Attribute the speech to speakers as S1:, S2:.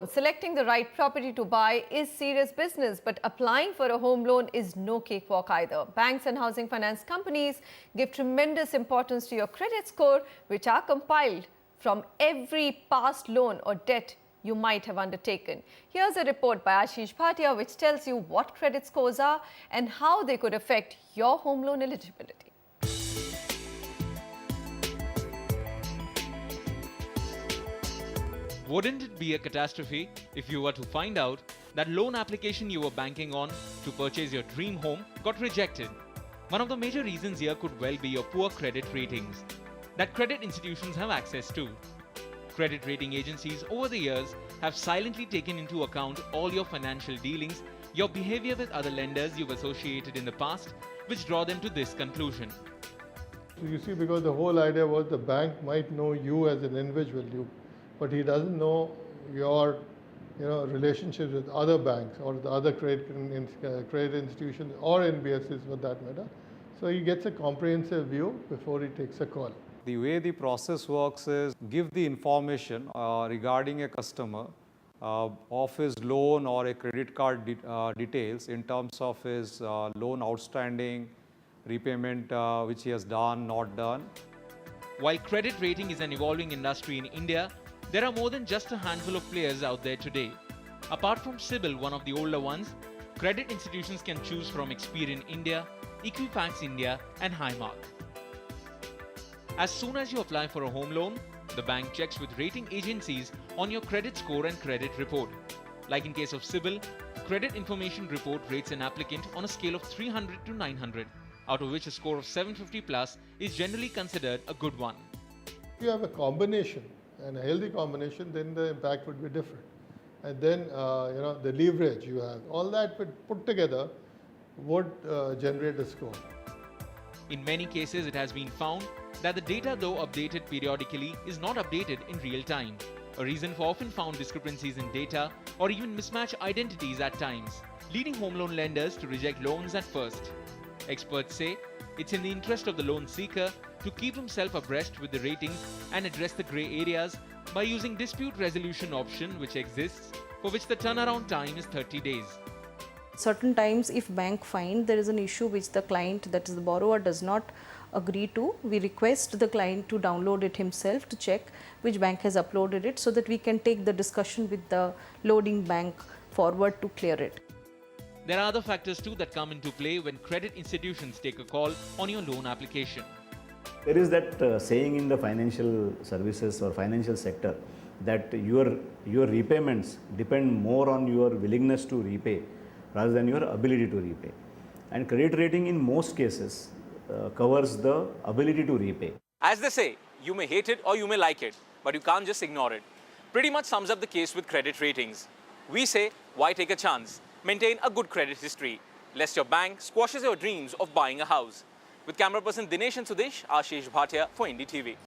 S1: Selecting the right property to buy is serious business, but applying for a home loan is no cakewalk either. Banks and housing finance companies give tremendous importance to your credit score, which are compiled from every past loan or debt you might have undertaken. Here's a report by Ashish Bhatia, which tells you what credit scores are and how they could affect your home loan eligibility.
S2: Wouldn't it be a catastrophe if you were to find out that loan application you were banking on to purchase your dream home got rejected? One of the major reasons here could well be your poor credit ratings that credit institutions have access to. Credit rating agencies over the years have silently taken into account all your financial dealings, your behavior with other lenders you've associated in the past, which draw them to this conclusion.
S3: So you see, because the whole idea was the bank might know you as an individual, but he doesn't know your relationships with other banks or the other credit institutions or NBFCs for that matter. So he gets a comprehensive view before he takes a call.
S4: The way the process works is give the information regarding a customer of his loan or a credit card details in terms of his loan outstanding, repayment which he has done, not done.
S2: While credit rating is an evolving industry in India, there are more than just a handful of players out there today. Apart from CIBIL, one of the older ones, credit institutions can choose from Experian India, Equifax India and Highmark. As soon as you apply for a home loan, the bank checks with rating agencies on your credit score and credit report. Like in case of CIBIL, Credit Information Report rates an applicant on a scale of 300 to 900, out of which a score of 750 plus is generally considered a good one.
S3: If you have a combination, and a healthy combination, then the impact would be different. And then, the leverage you have, all that put together would generate a score.
S2: In many cases, it has been found that the data, though updated periodically, is not updated in real time. A reason for often found discrepancies in data or even mismatched identities at times, leading home loan lenders to reject loans at first. Experts say it's in the interest of the loan seeker to keep himself abreast with the ratings and address the grey areas by using dispute resolution option which exists, for which the turnaround time is 30 days.
S5: Certain times if bank find there is an issue which the client, that is the borrower, does not agree to, we request the client to download it himself to check which bank has uploaded it, so that we can take the discussion with the loading bank forward to clear it.
S2: There are other factors too that come into play when credit institutions take a call on your loan application.
S6: There is that saying in the financial services or financial sector that your repayments depend more on your willingness to repay rather than your ability to repay. And credit rating in most cases covers the ability to repay.
S2: As they say, you may hate it or you may like it, but you can't just ignore it. Pretty much sums up the case with credit ratings. We say, why take a chance? Maintain a good credit history, lest your bank squashes your dreams of buying a house. With camera person Dinesh and Sudesh, Ashish Bhatia for Indie TV.